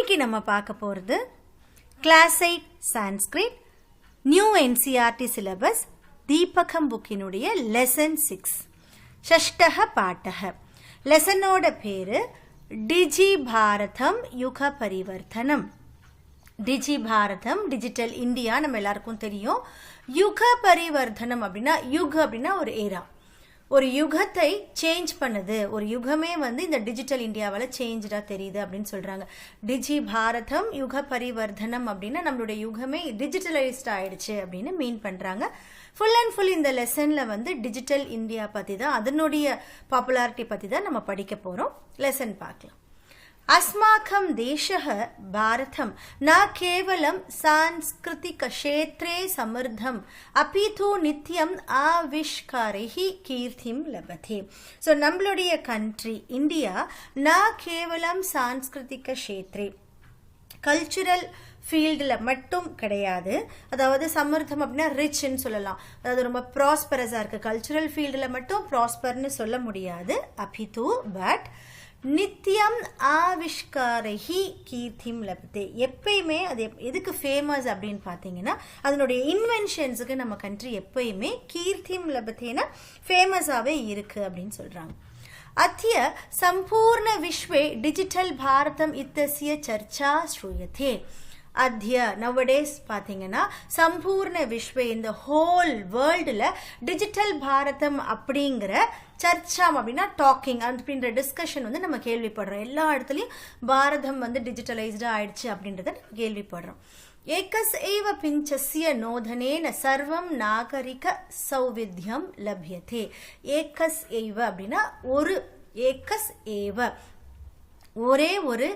இன்னைக்கு நம்ம பார்க்க போகிறது class 8 Sanskrit new NCERT syllabus Deepakam புக்கினுடைய லெசன் 6 ஷஷ்டஹ பாட்டஹ. லெசனோட பேரு டிஜி பாரதம் யுக பரிவர்த்தனம். டிஜி பாரதம் டிஜிட்டல் இந்தியா நம்ம எல்லாருக்கும் தெரியும். யுக பரிவர்த்தனம் அப்படின்னா யுக அப்படின்னா ஒரு ஏரா, ஒரு யுகத்தை சேஞ்ச் பண்ணுது. ஒரு யுகமே இந்த டிஜிட்டல் இந்தியாவால் சேஞ்சாக தெரியுது அப்படின்னு சொல்கிறாங்க. டிஜி பாரதம் யுக பரிவர்த்தனம் அப்படின்னா நம்மளுடைய யுகமே டிஜிட்டலைஸ்ட் ஆயிடுச்சு அப்படின்னு மீன் பண்ணுறாங்க. ஃபுல் அண்ட் ஃபுல் இந்த லெசனில் டிஜிட்டல் இந்தியா பற்றி தான், அதனுடைய பாப்புலாரிட்டி பற்றி தான் நம்ம படிக்க போகிறோம். லெசன் பார்க்கலாம். अस्माकं देशः भारतं न केवलं सांस्कृतिकक्षेत्रे समृद्धम् अपि तु नित्यम् आविष्कारैः कीर्तिं लभते. सो நம்மளுடைய கண்ட்ரி இந்தியா न केवलं सांस्कृतिकक्षेत्रे கல்ச்சுரல் ஃபீல்டில் மட்டும் கிடையாது. அதாவது சமர்த்தம் அப்படின்னா ரிச்ன்னு சொல்லலாம், அதாவது ரொம்ப ப்ராஸ்பரஸாக இருக்குது. கல்ச்சுரல் ஃபீல்டில் மட்டும் ப்ராஸ்பர்னு சொல்ல முடியாது. அபிது பட் நித்தியம் ஆவிஷ்காரஹி கீர்த்திம் லபதே. எப்பயுமே அது எதுக்கு ஃபேமஸ் அப்படின்னு பார்த்தீங்கன்னா அதனுடைய இன்வென்ஷன்ஸுக்கு நம்ம கண்ட்ரி எப்பயுமே கீர்த்திம் லபதேனா ஃபேமஸாகவே இருக்குது அப்படின்னு சொல்கிறாங்க. अद्य संपूर्ण विश्वे डिजिटल भारतम इत्यस्य चर्चा श्रूयते. अद्य नवडेस पातींगना संपूर्ण विश्व in the whole world digital भारतम அப்படிங்கற சர்ச்சா அப்படினா டாக்கிங் அப்படிங்கற டிஸ்கஷன் நம்ம கேள்விப்படுறோம். எல்லா இடத்துலயும் பாரதம் டிஜிட்டலைஸ்டா ஆயிடுச்சு அப்படின்றத நம்ம கேள்விப்படுறோம். एकस एव पिंचस्य नोधनेन सर्वं नागरिक सौविध्यम लभ्यते. एकस एव அப்படினா ஒரு ஏகஸ் ஏவ ஒரே ஒரு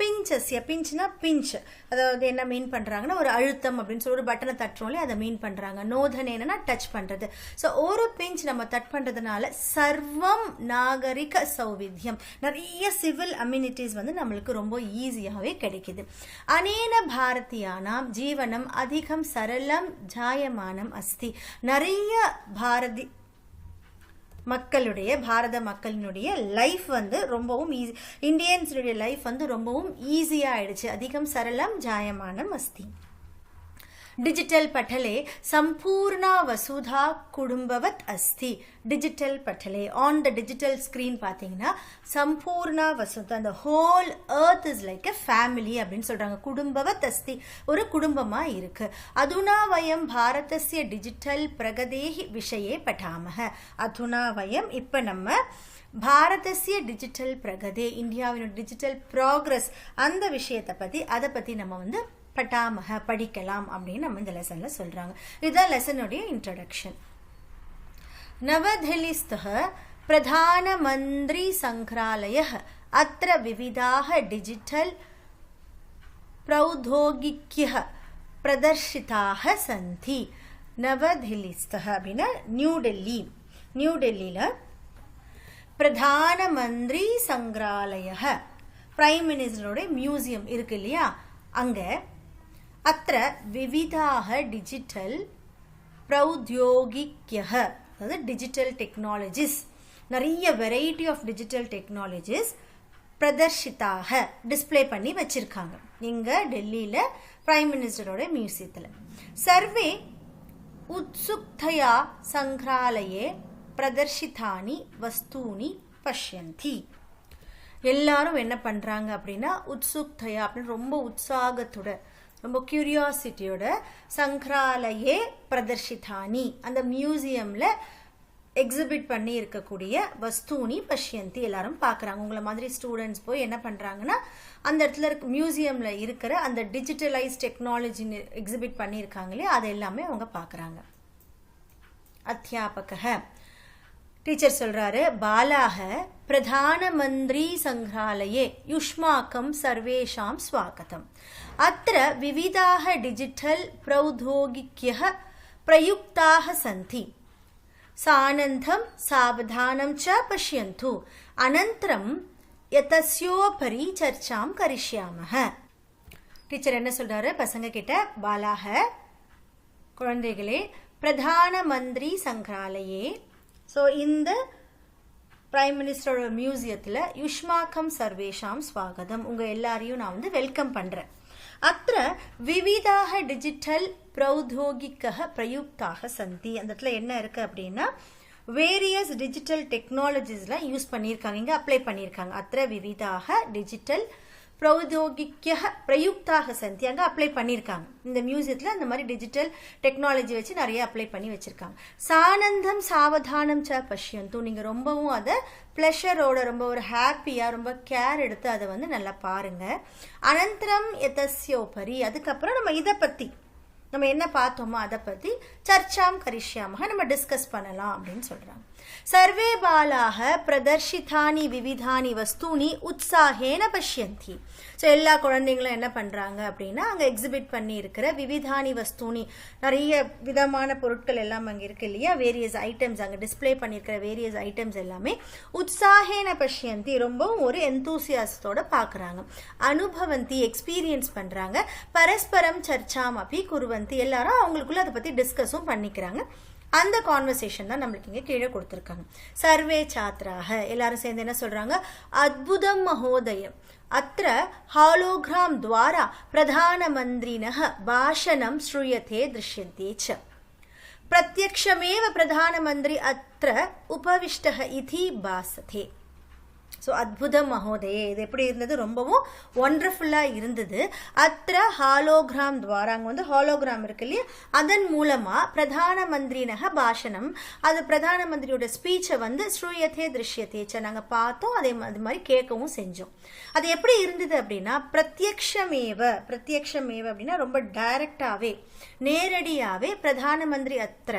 பிஞ்சஸ்ய, பிஞ்ச்னா பிஞ்ச், அதாவது என்ன மீன் பண்ணுறாங்கன்னா ஒரு அழுத்தம் அப்படின்னு சொல்லி ஒரு பட்டனை தட்டுறோம்லே அதை மீன் பண்ணுறாங்க. நோதனேனா டச் பண்ணுறது. ஸோ ஒரு பிஞ்ச் நம்ம டச் பண்ணுறதுனால சர்வம் நாகரிக சௌவித்தியம், நிறைய சிவில் அம்யூனிட்டிஸ் நம்மளுக்கு ரொம்ப ஈஸியாகவே கிடைக்குது. அனேன பாரதியானாம் ஜீவனம் அதிகம் சரளம் ஜாயமானம் அஸ்தி. நிறைய பாரத மக்களினுடைய லைஃப் ரொம்பவும் ஈஸி, இந்தியன்ஸுடைய லைஃப் ரொம்பவும் ஈஸியாக ஆயிடுச்சு. அதிகம் சரளம் ஜாயமானம் அஸ்தி. डिजिटल पटले संपूर्णा वसुधा कुटुंबवत अस्ति. डिजिटल पटले ऑन द डिजिटल स्क्रीन पातींगना संपूर्णा वसुधा, the whole earth is like a family அப்படின்னு சொல்றாங்க. குடும்பவத் அஸ்தி, ஒரு குடும்பமா இருக்கு. அதுனா வயம் பாரதஸ்ய டிஜிட்டல் பிரகதேஹி விஷயே பட்டாமஹ. அதுனா வயம் இப்ப நம்ம பாரதஸ்ய டிஜிட்டல் பிரகதே, இந்தியாவின் டிஜிட்டல் ப்ராக்ரஸ் அந்த விஷயத்தை பத்தி அதை பத்தி நம்ம பட்டாமக படிக்கலாம் அப்படின்னு நம்ம இந்த லெசன்ல சொல்றாங்க. இதுதான் லெசனுடைய இன்ட்ரோடக்ஷன். நவதில்லிஸ்தः பிரதானமந்திரி சங்கிராலயः அத்ர விவிதாः டிஜிட்டல் பிரௌத்யோகிக்யः பிரதர்ஷிதாः சந்தி. நவதில்லிஸ்தः அப்படின்னா நியூ டெல்லி. நியூ டெல்லியில பிரதானமந்திரி சங்கிராலயः, பிரைம் மினிஸ்டரோட மியூசியம் இருக்கு இல்லையா, அங்க அത്ര விவிதாக டிஜிட்டல் பிரௌத்யோகிக்யः, அதாவது டிஜிட்டல் டெக்னாலஜிஸ், நிறைய வெரைட்டி ஆஃப் டிஜிட்டல் டெக்னாலஜிஸ் பிரதர்ஷிதாக டிஸ்பிளே பண்ணி வச்சிருக்காங்க இங்க டெல்லியில பிரைம் மினிஸ்டரோட மியூசியத்தில். சர்வே உத்சுக்தயா சங்கிராலயே பிரதர்ஷிதானி வஸ்தூனி பஷ்யந்தி. எல்லாரும் என்ன பண்றாங்க அப்படின்னா உத்சுக்தயா அப்படின்னு ரொம்ப உற்சாகத்தோட, ரொம்ப கியூரியாசிட்டியோட சங்கிராலயே பிரதர்ஷிதானி அந்த மியூசியம்ல எக்ஸிபிட் பண்ணி இருக்கக்கூடிய வஸ்தூனி பஷ்யந்தி எல்லாரும் பார்க்குறாங்க. உங்களை மாதிரி ஸ்டூடெண்ட்ஸ் போய் என்ன பண்ணுறாங்கன்னா அந்த இடத்துல மியூசியமில் இருக்கிற அந்த டிஜிட்டலைஸ் டெக்னாலஜி எக்ஸிபிட் பண்ணியிருக்காங்களே அது எல்லாமே அவங்க பார்க்குறாங்க. அத்தியாபக டீச்சர் சொல்றாரு, பாலாக பிரதானமந்திரி சங்கிராலயே யுஷ்மாக்கம் சர்வேஷாம் ஸ்வாகதம். அத்திர விவிதாக டிஜிட்டல் பிரௌத்யோகிக்யः பிரயுக்தாः சந்தி. சானந்தம் சாவதானம் ச பஷ்யந்து. அனந்தரம் யதஸ்யோபரி சர்ச்சாம் கரிஷ்யாமஹ. டீச்சர் என்ன சொல்றாரு பசங்க கிட்ட, பாலாக குழந்தைகளே, பிரதான மந்திரி சங்கிராலயே, ஸோ இந்த பிரைம் மினிஸ்டரோட மியூசியத்தில் யுஷ்மாக்கம் சர்வேஷாம் ஸ்வாகதம், உங்கள் எல்லாரையும் நான் வந்து வெல்கம் பண்ணுறேன். அத்த விவிதாக டிஜிட்டல் பிரௌத்யோகிக்க பிரயுக்தாக சந்தி. அந்த இடத்துல என்ன இருக்குது அப்படின்னா வேரியஸ் டிஜிட்டல் டெக்னாலஜிஸ்லாம் யூஸ் பண்ணியிருக்காங்க, இங்கே அப்ளை பண்ணியிருக்காங்க. அத்த விவிதாக டிஜிட்டல் பிரௌத்யோகிக்க பிரயுக்தாக சந்தி, அங்கே அப்ளை பண்ணியிருக்காங்க. இந்த மியூசியத்தில் அந்த மாதிரி டிஜிட்டல் டெக்னாலஜி வச்சு நிறைய அப்ளை பண்ணி வச்சுருக்காங்க. சானந்தம் சாவதானம் ச பஷ்யந்து, நீங்கள் ரொம்பவும் அதை ப்ளஷரோட ரொம்ப ஒரு ஹாப்பியாக ரொம்ப கேர் எடுத்து அதை வந்து நல்லா பாருங்கள். அனந்தரம் எதஸ்யோபரி, அதுக்கப்புறம் நம்ம இதை பற்றி நம்ம என்ன பார்த்தோமோ அதை பற்றி சர்ச்சாம் கரிஷ்யாமக நம்ம டிஸ்கஸ் பண்ணலாம் அப்படின்னு சொல்கிறாங்க. சர்வே பாலாக பிரதர்ஷிதானி விவிதானி வஸ்தூனி உற்சாகேன பஷ்யந்தி. ஸோ எல்லா குழந்தைங்களும் என்ன பண்ணுறாங்க அப்படின்னா அங்கே எக்ஸிபிட் பண்ணி இருக்கிற விவிதானி வஸ்தூனி, நிறைய விதமான பொருட்கள் எல்லாம் அங்கே இருக்கு இல்லையா, வேரியஸ் ஐட்டம்ஸ் அங்கே டிஸ்பிளே பண்ணியிருக்கிற வேரியஸ் ஐட்டம்ஸ் எல்லாமே உற்சாகேன பஷ்யந்தி, ரொம்பவும் ஒரு எந்தூசியாசத்தோட பார்க்குறாங்க. அனுபவந்தி, எக்ஸ்பீரியன்ஸ் பண்ணுறாங்க. பரஸ்பரம் சர்ச்சாம் அப்படி குருவந்தி, எல்லாரும் அவங்களுக்குள்ள அதை பற்றி டிஸ்கஸும் பண்ணிக்கிறாங்க. அந்த கான்வர்சேஷன் தான் நம்மளுக்கு இங்கே கீழே கொடுத்துருக்காங்க. சர்வே சாத்ராக, எல்லாரும் சேர்ந்து என்ன சொல்கிறாங்க, அத்புதம் மகோதயம் அத்திர ஹாலோகிராம் துவாரா பிரதானமந்திரினः பாஷணம் ஸ்ரூயதே திருஷ்யந்தே ச. பிரத்யக்ஷமேவ பிரதானமந்திரி அத்திர உபவிஷ்டः இதி பாசதே. ஸோ அத்புதம் மகோதயே, இது எப்படி இருந்தது, ரொம்பவும் ஒண்டர்ஃபுல்லாக இருந்தது. அத்திர ஹாலோகிராம் துவாரா, அங்கே வந்து ஹாலோகிராம் இருக்கு இல்லையா, அதன் மூலமாக பிரதான மந்திரினக பாஷணம், அது பிரதான மந்திரியோட ஸ்பீச்சை வந்து ஸ்ரூயத்தே திருஷ்யத்தேச்ச நாங்கள் பார்த்தோம், அது மாதிரி கேட்கவும் செஞ்சோம். அது எப்படி இருந்தது அப்படின்னா பிரத்யக்ஷமேவ அப்படின்னா ரொம்ப டைரக்டாகவே நேரடியாகவே பிரதான மந்திரி அத்திர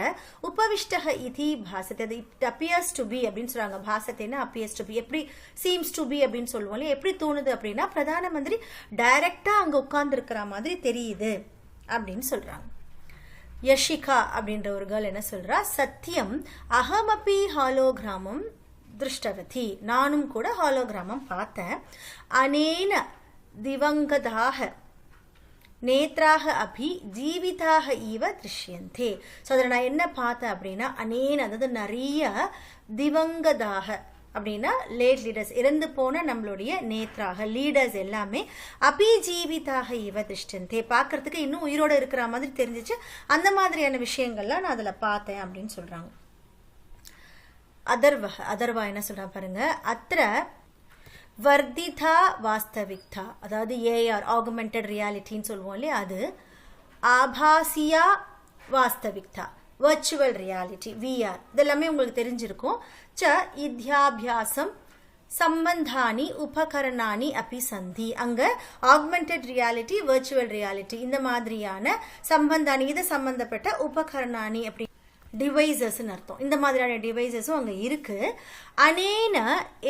உபவிஷ்டக இதி பாசத்தை, அது இட் அப்பியர்ஸ் டு பி அப்படின்னு சொல்கிறாங்க. பாசத்தைன்னா அப்பியர்ஸ் டு பி, எப்படி சீம்ஸ் டு பி அப்படின்னு சொல்லுவோம், எப்படி தோணுது அப்படின்னா பிரதான மந்திரி டைரக்டா அங்க உட்கார்ந்து இருக்கிற மாதிரி தெரியுது அப்படின்னு சொல்றாங்க. யஷிகா அப்படின்ற ஒரு கேர்ள் என்ன சொல்றா, சத்தியம் அகமபி ஹாலோகிராமம் திருஷ்டவதி, நானும் கூட ஹாலோகிராமம் பார்த்தேன். அனேன திவங்கதாக நேத்ராக அபி ஜீவிதாக ஈவ திருஷ்யந்தே. ஸோ அதில் நான் என்ன பார்த்தேன் அப்படின்னா அனேன, அதாவது நிறைய திவங்கதாக அப்படின்னா லேட் லீடர்ஸ், இறந்து போன நம்மளுடைய நேத்ராக லீடர்ஸ் எல்லாமே அபிஜீவிதாக இவ திருஷ்டந்தே, பார்க்கறதுக்கு இன்னும் உயிரோடு இருக்கிற மாதிரி தெரிஞ்சிச்சு. அந்த மாதிரியான விஷயங்கள்லாம் நான் அதில் பார்த்தேன் அப்படின்னு சொல்றாங்க. அதர்வா என்ன சொல்றாங்க பாருங்க, அத்திர வர்திதா வாஸ்தவிக்தா, அதாவது ஏஆர் ஆகுமெண்டட் ரியாலிட்டின்னு சொல்லுவோம் இல்லையா, அது ஆபாசியா வாஸ்தவிக்தா வர்ச்சுவல் ரியாலிட்டி விஆர், இதெல்லாமே உங்களுக்கு தெரிஞ்சிருக்கும். ச இத்யாபியாசம் சம்பந்தானி உபகரணானி அப்பி சந்தி, அங்க ஆக்மெண்டட் ரியாலிட்டி வர்ச்சுவல் ரியாலிட்டி இந்த மாதிரியான சம்பந்தானி, இது சம்பந்தப்பட்ட உபகரணானி அப்படி டிவைசஸ்ன்னு அர்த்தம், இந்த மாதிரியான டிவைசஸும் அங்கே இருக்கு. அனேன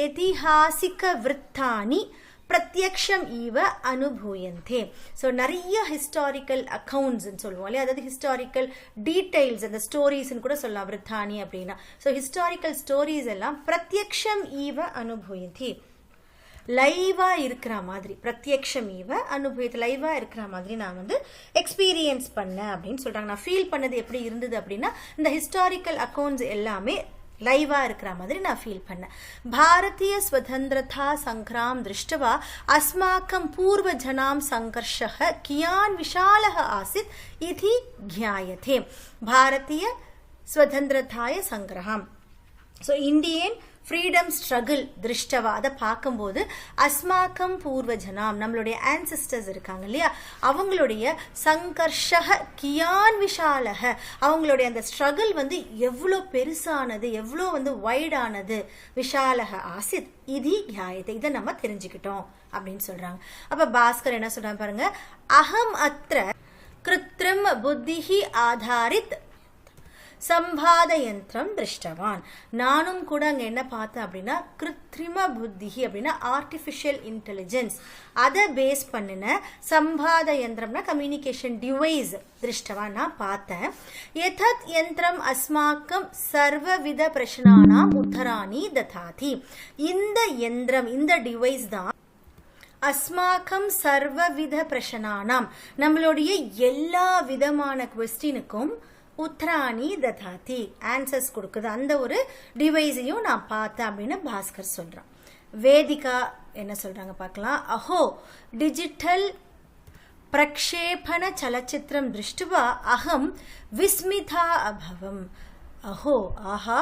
எதிஹாசிக விருத்தானி பிரத்யக்ஷம் ஈவ அனுபூயந்தே. ஸோ நிறைய ஹிஸ்டாரிக்கல் அக்கவுண்ட்ஸ்ன்னு சொல்லுவோம் இல்லையா, அதாவது ஹிஸ்டாரிக்கல் டீடைல்ஸ், அந்த ஸ்டோரிஸ்ன்னு கூட சொல்லலாம் விருத்தானி அப்படின்னா. ஸோ ஹிஸ்டாரிக்கல் ஸ்டோரிஸ் எல்லாம் பிரத்யக்ஷம் ஈவ அனுபூயந்தே, லைவா இருக்கிற மாதிரி, பிரத்யக்ஷம் ஈவ அனுபவத்தை லைவா இருக்கிற மாதிரி நான் வந்து எக்ஸ்பீரியன்ஸ் பண்ணேன் அப்படின்னு சொல்றாங்க. நான் ஃபீல் பண்ணது எப்படி இருந்தது அப்படின்னா இந்த ஹிஸ்டாரிக்கல் அக்கவுண்ட்ஸ் எல்லாமே லைவா இருக்கிற மாதிரி நான் ஃபீல் பண்ணேன். பாரதிய ஸ்வதந்திரதா சங்கிராம் திருஷ்டவா அஸ்மாக்கம் பூர்வ ஜனாம் சங்கர்ஷः கியான் விஷாலः ஆசித் இதி ஞாயதே. பாரதிய ஸ்வதந்திரதாய சங்கிரகம், ஸோ இந்தியன் ஃப்ரீடம் ஸ்ட்ரகிள் திருஷ்டவா, அதை பார்க்கும்போது அஸ்மாக்கம் பூர்வஜனாம் நம்மளுடைய ஆன்சிஸ்டர்ஸ் இருக்காங்க இல்லையா, அவங்களுடைய சங்கர்ஷக கியான் விஷாலக, அவங்களுடைய அந்த ஸ்ட்ரகிள் வந்து எவ்வளோ பெருசானது, எவ்வளோ வந்து வைடானது, விஷாலக ஆசித் இதி ஞாயத்தை, இதை நம்ம தெரிஞ்சுக்கிட்டோம் அப்படின்னு சொல்றாங்க. அப்ப பாஸ்கர் என்ன சொல்றாங்க பாருங்க, அகம் அத்ர கிருத்ரிம் புத்திஹி ஆதாரித் சம்பாத யந்திரம் திருஷ்டவான், நானும் கூட அங்கே என்ன பார்த்தேன் அப்படின்னா கிருத்ரிம புத்தி அப்படின்னா ஆர்டிஃபிஷியல் இன்டெலிஜென்ஸ், அதை பேஸ் பண்ணின சம்பாத யந்திரம்னா கம்யூனிகேஷன் டிவைஸ் திருஷ்டவான் நான் பார்த்தேன். யதத் யந்திரம் அஸ்மாக்கம் சர்வவித பிரச்சனானாம் உத்தராணி ததாதி, இந்த யந்திரம் இந்த டிவைஸ் தான் அஸ்மாக்கம் சர்வவித பிரச்சனானாம் நம்மளுடைய எல்லா விதமான குவெஸ்டினுக்கும் உத்ராணி ததாதி, ஆன்சர்ஸ் கொடுக்குது. அந்த ஒரு டிவைஸையும் நான் பார்த்தேன் அப்படின்னு பாஸ்கர் சொல்றான். வேதிகா என்ன சொல்றாங்க பார்க்கலாம். அஹோ டிஜிட்டல் பிரக்ஷேபண சலச்சித்திரம் திருஷ்டுவா அகம் விஸ்மிதா அபவம். அஹோ ஆஹா,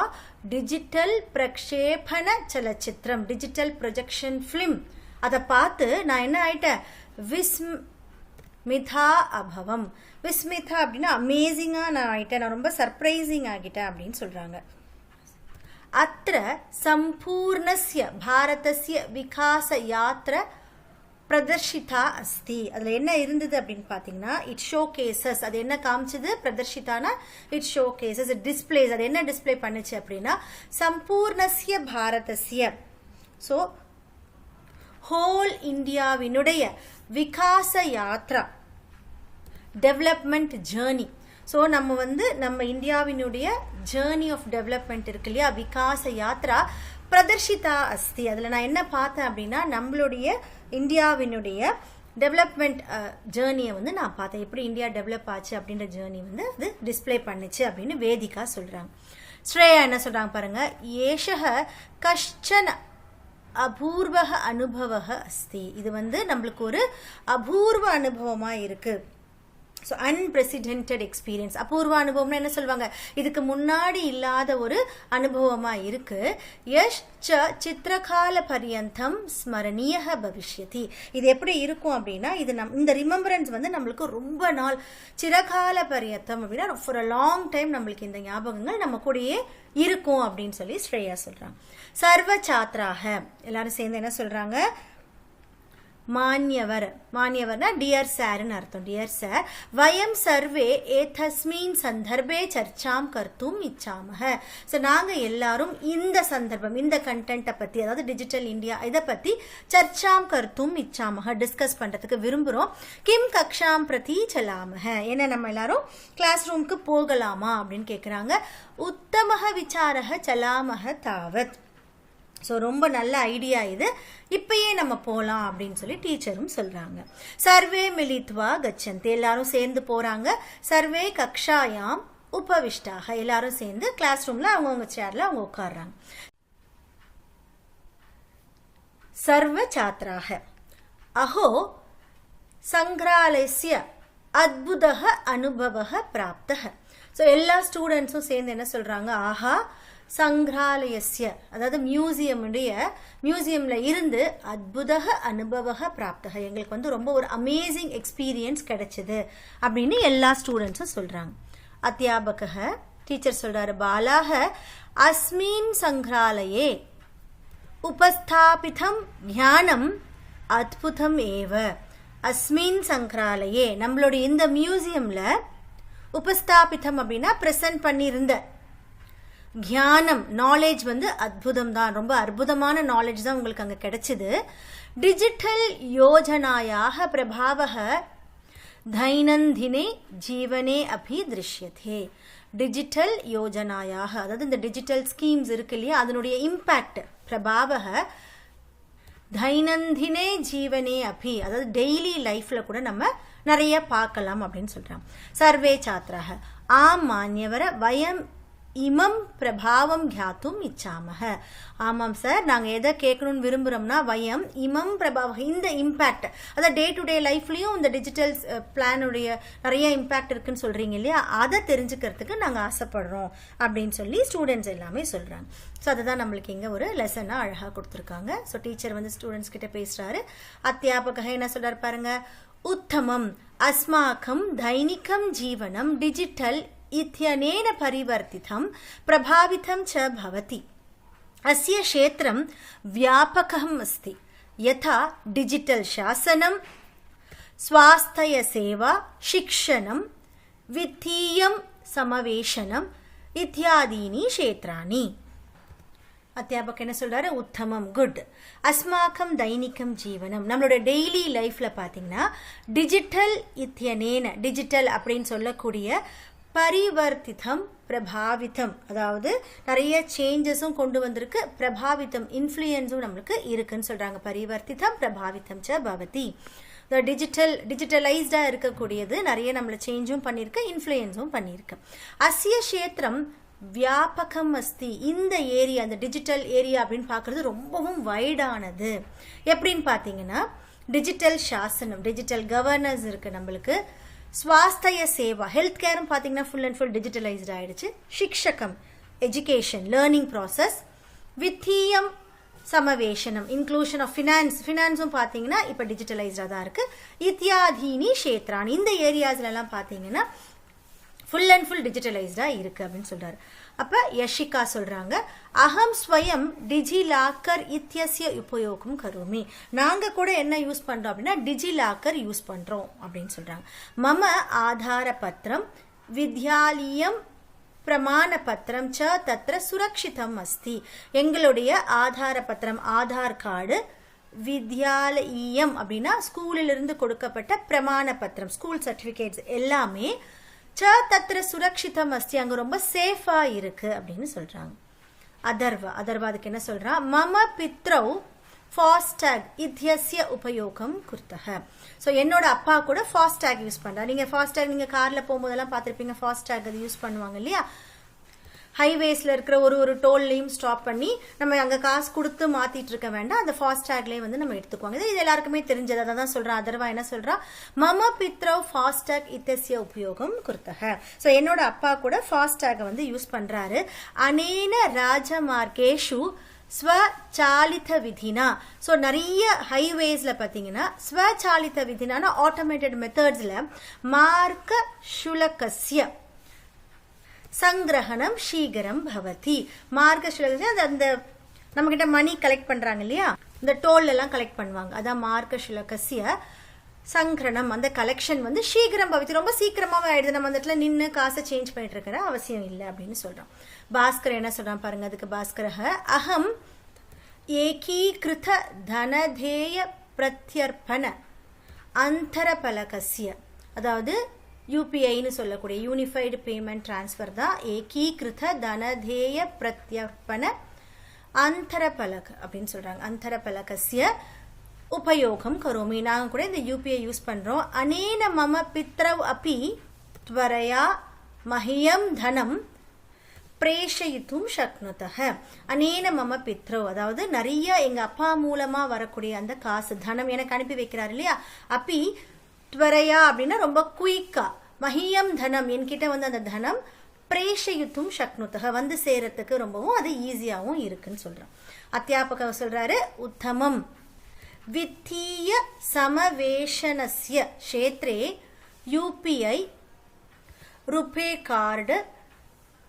டிஜிட்டல் பிரக்ஷேபண சலச்சித்திரம், டிஜிட்டல் ப்ரொஜெக்ஷன் ஃபிலிம், அதை பார்த்து நான் என்ன ஆயிட்டேன், விஸ்மிதா அபவம். விஸ்மிதா அப்படின்னா அமேசிங்கா நான் ஆயிட்டேன், நான் ரொம்ப சர்ப்ரைசிங் ஆகிட்டேன் அப்படின்னு சொல்றாங்க. அத்திர சம்பூர்ணஸ்ய பாரதஸ்ய விகாச யாத்ரா பிரதர்ஷிதா அஸ்தி. அதில் என்ன இருந்தது அப்படின்னு பார்த்தீங்கன்னா, இட் ஷோ கேசஸ். அது என்ன காமிச்சது, பிரதர்ஷிதானா it showcases, it displays. அது என்ன டிஸ்பிளே பண்ணுச்சு அப்படின்னா, சம்பூர்ணஸ்ய பாரதஸ்ய, ஸோ ஹோல் இந்தியாவினுடைய விகாச யாத்ரா, டெவலப்மெண்ட் ஜேர்னி. ஸோ நம்ம இந்தியாவினுடைய ஜேர்னி ஆஃப் டெவலப்மெண்ட் இருக்கு இல்லையா, விகாச யாத்ரா பிரதர்ஷிதா அஸ்தி. அதில் நான் என்ன பார்த்தேன் அப்படின்னா, நம்மளுடைய இந்தியாவினுடைய டெவலப்மெண்ட் ஜேர்னியை நான் பார்த்தேன், எப்படி இந்தியா டெவலப் ஆச்சு அப்படின்ற ஜேர்னி அது டிஸ்பிளே பண்ணுச்சு அப்படின்னு வேதிகா சொல்றாங்க. ஸ்ரேயா என்ன சொல்றாங்க பாருங்க. ஏஷக கஷ்டன அபூர்வ அனுபவ அஸ்தி. இது நம்மளுக்கு ஒரு அபூர்வ அனுபவமா இருக்கு. So unprecedented experience. அபூர்வ அனுபவம்னா என்ன சொல்லுவாங்க, இதுக்கு முன்னாடி இல்லாத ஒரு அனுபவமா இருக்கு. யஷ் ச சித்திரகால பரியந்தம் ஸ்மரணீய பவிஷ்யதி. இது எப்படி இருக்கும் அப்படின்னா, இது இந்த ரிமெம்பரன்ஸ் நம்மளுக்கு ரொம்ப நாள், சிறகால பரியந்தம் அப்படின்னா ஃபார் அ லாங் டைம் நம்மளுக்கு இந்த ஞாபகங்கள் நம்ம கூடயே இருக்கும் அப்படின்னு சொல்லி ஸ்ரேயா சொல்றாங்க. சர்வ சாத்ராக எல்லாரும் சேர்ந்து என்ன சொல்றாங்க, மான்யவர், மான்யவர்னா டியர் சார்னு அர்த்தம். டியர் சார், வயம் சர்வே ஏதஸ்மின் சந்தர்ப்பே சர்ச்சாம் கர்த்தும் இச்சாமஹ. ஸோ நாங்கள் எல்லாரும் இந்த சந்தர்ப்பம், இந்த கண்டென்ட்டை பற்றி, அதாவது டிஜிட்டல் இந்தியா இதை பற்றி சர்ச்சாம் கர்த்தும் இச்சாமஹ, டிஸ்கஸ் பண்ணுறதுக்கு விரும்புகிறோம். கிம் கக்ஷாம் பிரதி சலாமஹ, ஏன்னா நம்ம எல்லாரும் கிளாஸ் ரூமுக்கு போகலாமா அப்படின்னு கேட்குறாங்க. உத்தமஹ விசாரஹ சலாமஹ தாவத். ஸோ ரொம்ப நல்ல ஐடியா இது, இப்பயே நம்ம போகலாம் அப்படின்னு சொல்லி டீச்சரும் சொல்றாங்க. சர்வே மிலித்வா கச்சந்தி, எல்லாரும் சேர்ந்து போறாங்க. சர்வே கக்ஷாயாம் உபவிஷ்டாக, எல்லாரும் சேர்ந்து கிளாஸ் ரூம்ல அவங்கவுங்க சேர்ல அவங்க உட்கார்றாங்க. சர்வ சாத்ராக அஹோ சங்கிராலயஸ்ய அத்புதஹ அனுபவஹ பிராப்தஹ. ஸோ எல்லா ஸ்டூடெண்ட்ஸும் சேர்ந்து என்ன சொல்றாங்க, ஆஹா சங்கிராலயஸ்ய, அதாவது மியூசியம்ல இருந்து அத்புதக அனுபவக பிராப்தக, எங்களுக்கு ரொம்ப ஒரு அமேசிங் எக்ஸ்பீரியன்ஸ் கிடைச்சது அப்படின்னு எல்லா ஸ்டூடெண்ட்ஸும் சொல்றாங்க. அத்தியாபக டீச்சர் சொல்றாரு, பாலாக அஸ்மின் சங்கிராலயே உபஸ்தாபிதம் ஞானம் அத்புதம் ஏவ. அஸ்மின் சங்கிராலயே, நம்மளுடைய இந்த மியூசியம்ல உபஸ்தாபிதம் அப்படின்னா பிரசன்ட் பண்ணியிருந்த ஞானம், நாலேஜ் அற்புதம் தான், ரொம்ப அற்புதமான நாலேஜ் தான் உங்களுக்கு அங்க கிடைச்சது. டிஜிட்டல் யோஜனாயாக பிரபாவக தைனந்தினே ஜீவனே அபி திருஷ்யதே. டிஜிட்டல் யோஜனாயாக, அதாவது இந்த டிஜிட்டல் ஸ்கீம்ஸ் இருக்கு இல்லையா, அதனுடைய இம்பாக்ட் பிரபாவக தைனந்தினே ஜீவனே அபி, அதாவது டெய்லி லைஃப்ல கூட நம்ம நிறைய பார்க்கலாம் அப்படின்னு சொல்றாங்க. சர்வே சாத்ராக ஆம் மான்யவர வயம் இமம் பிரபாவம் கியாத்தும் இச்சாமஹ. ஆமாம் சார், நாங்கள் எதை கேட்கணும்னு விரும்புகிறோம்னா, வயம் இமம் பிரபாவம், இந்த இம்பேக்ட், அதாவது டே டு டே லைஃப்லையும் இந்த டிஜிட்டல் பிளானுடைய நிறைய இம்பேக்ட் இருக்குன்னு சொல்கிறீங்க இல்லையா, அதை தெரிஞ்சுக்கிறதுக்கு நாங்கள் ஆசைப்படுறோம் அப்படின்னு சொல்லி ஸ்டூடெண்ட்ஸ் எல்லாமே சொல்கிறாங்க. ஸோ அதுதான் நம்மளுக்கு இங்கே ஒரு லெசனாக அழகாக கொடுத்துருக்காங்க. ஸோ டீச்சர் ஸ்டூடெண்ட்ஸ் கிட்ட பேசுகிறாரு. அத்தியாபக என்ன சொல்கிறார் பாருங்க. உத்தமம் அஸ்மாக்கம் தைனிகம் ஜீவனம் டிஜிட்டல் इत्यनेन परिवर्तितं प्रभावितं च भवति. अस्य क्षेत्रं व्यापकम् अस्ति, यथा डिजिटल शासनं, स्वास्थ्य सेवा, शिक्षणं, वित्तीयं समावेशनम् इत्यादीनि क्षेत्राणि. அத்தியாபக் என்ன சொல்றாரு, உத்தமம் குட், அஸ்மாக்கம் தைனிகம் ஜீவனம், நம்மளோட டெய்லி லைஃப்ல பாத்தீங்கன்னா டிஜிட்டல் இத்தியனேன, டிஜிட்டல் அப்படின்னு சொல்லக்கூடிய பரிவர்த்திதம் பிரபாவிதம், அதாவது நிறைய சேஞ்சஸும் கொண்டு வந்திருக்கு, பிரபாவிதம் இன்ஃப்ளூயன்ஸும் நம்மளுக்கு இருக்குன்னு சொல்றாங்க. பரிவர்த்திதம் பிரபாவிதம் ச பவதி. டிஜிட்டலைஸ்டா இருக்கக்கூடியது நிறைய நம்மள சேஞ்சும் பண்ணிருக்கு, இன்ஃப்ளூயன்ஸும் பண்ணிருக்கு. அஸ்ய கஷேத்திரம் வியாபகம் அஸ்தி. இந்த ஏரியா, இந்த டிஜிட்டல் ஏரியா அப்படின்னு பார்க்கறது ரொம்பவும் வைடானது. எப்படின்னு பார்த்தீங்கன்னா டிஜிட்டல் சாசனம், டிஜிட்டல் கவர்னன்ஸ் இருக்கு நம்மளுக்கு. ஸ்வாஸ்தய சேவா, ஹெல்த் கேரும் பார்த்தீங்கன்னா ஃபுல் அண்ட் ஃபுல் டிஜிட்டலைஸ்ட் ஆயிடுச்சு. சிக்ஷகம், எஜுகேஷன், லேர்னிங் ப்ராசஸ். வித்தீயம் சமவேஷனம், இன்க்ளூஷன் ஆஃப் ஃபினான்ஸும் பார்த்தீங்கன்னா இப்போ டிஜிட்டலைஸ்டாக தான் இருக்கு. இத்தியாதீனி கஷேத்ரான், இந்த ஏரியாஸ்லாம் பார்த்தீங்கன்னா ஃபுல் அண்ட் ஃபுல் டிஜிட்டலைஸ்டா இருக்கு அப்படின்னு சொல்றாரு. அப்ப யஷிகா சொல்றாங்க, அகம் ஸ்வயம் டிஜிலாக்கர் இத்தியஸ்ய உபயோகம் கரோமி. நாங்க கூட என்ன யூஸ் பண்றோம் அப்படின்னா டிஜிலாக்கர் யூஸ் பண்றோம் அப்படின்னு சொல்றாங்க. மம ஆதார பத்திரம் வித்யாலயம் பிரமாண பத்திரம் ச தத்ர சுரக்ஷிதம் அஸ்தி. எங்களுடைய ஆதார பத்திரம், ஆதார் கார்டு, வித்யாலயம் அப்படின்னா ஸ்கூலிலிருந்து கொடுக்கப்பட்ட பிரமாண பத்திரம், ஸ்கூல் சர்டிபிகேட்ஸ் எல்லாமே ச தத்ர சுரக்ஷிதம் அஸ்தி, அங்க ரொம்ப சேஃபா இருக்கு அப்படின்னு சொல்றாங்க. அதர்வா அதுக்கு என்ன சொல்றா, மம பித்ரவ் ஃபாஸ்டாக் இத்தியஸ்ய உபயோகம் குர்த்தக. ஸோ என்னோட அப்பா கூட ஃபாஸ்டாக் யூஸ் பண்றா. நீங்க ஃபாஸ்டாக் நீங்க கார்ல போகும்போதெல்லாம் பார்த்துருப்பீங்க, ஃபாஸ்டாக் அது யூஸ் பண்ணுவாங்க இல்லையா. ஹைவேஸ்ல இருக்கிற ஒரு டோல்லையும் ஸ்டாப் பண்ணி நம்ம அங்க காசு கொடுத்து மாத்திட்டு இருக்க வேண்டாம், அந்த ஃபாஸ்டாக்லயே வந்து நம்ம எடுத்துக்குவாங்க. இது எல்லாருக்குமே தெரிஞ்சது. அதான் சொல்றான் அதர்வா என்ன சொல்றா, மம பித்ரவ் ஃபாஸ்டாக் இத்தியஸ்ய உபயோகம் குர்த்தக. ஸோ என்னோட அப்பா கூட ஃபாஸ்டாக வந்து யூஸ் பண்றாரு. அனேன ராஜமார்கேஷு ஸ்வச்சாலித விதினா. ஸோ நிறைய ஹைவேஸ்ல பார்த்தீங்கன்னா ஸ்வச்சாலித விதினா ஆட்டோமேட்டட் மெத்தட்ஸ்ல மார்க்க சுலகஸ்ய சங்கிரகணம் சீக்கிரம் பவதி. மார்க்க சுலகஸ்ய அந்த நம்ம கிட்ட மணி கலெக்ட் பண்றாங்க இல்லையா, இந்த டோல் எல்லாம் கலெக்ட் பண்ணுவாங்க, அதான் மார்க்க சுலகஸ்ய சங்கிரணம். அந்த கலெக்ஷன் வந்து சீக்கிரம் பவதி, ரொம்ப சீக்கிரமாவே ஆயிடுது. நம்ம அந்த இடத்துல நின்று காசை சேஞ்ச் பண்ணிட்டு இருக்கிற அவசியம் இல்லை அப்படின்னு சொல்றோம். பாஸ்கர் என்ன சொல்றான் பாருங்க, அதுக்கு பாஸ்கரக அகம் ஏகீகிருத தனதேய பிரத்யர்ப்பண அந்தரபலகஸ்ய, அதாவது யூபிஐன்னு சொல்லக்கூடிய யூனிஃபைடு பேமெண்ட் டிரான்ஸ்ஃபர் தான் ஏகீகிருத தனதேய பிரத்யர்ப்பண அந்தரபலக அப்படின்னு சொல்றாங்க. அந்தரபலகஸ்ய உபயோகம் கரோமி, நாங்கள் கூட இந்த யூபிஐ யூஸ் பண்றோம். அனேன மம பித்ரவ் அப்பி த்வரயா மஹியம் தனம் பிரேஷயித்தும் சக்னுதஹ. அனேன மம பித்ரவ், அதாவது நிறைய எங்க அப்பா மூலமா வரக்கூடிய அந்த காசு தனம் எனக்கு அனுப்பி வைக்கிறார் இல்லையா. அப்பி த்வரயா அப்படின்னா ரொம்ப குயிக்கா, மஹியம் தனம் என்கிட்ட வந்து அந்த தனம் பிரேஷயித்தும் சக்னுதஹ வந்து சேரத்துக்கு ரொம்பவும் அது ஈஸியாகவும் இருக்குன்னு சொல்றான். அத்தியாபக சொல்றாரு, உத்தமம் வித்தீய சமவேஷனஸ்ய க்ஷேத்ரே யூபிஐ ருபே கார்டு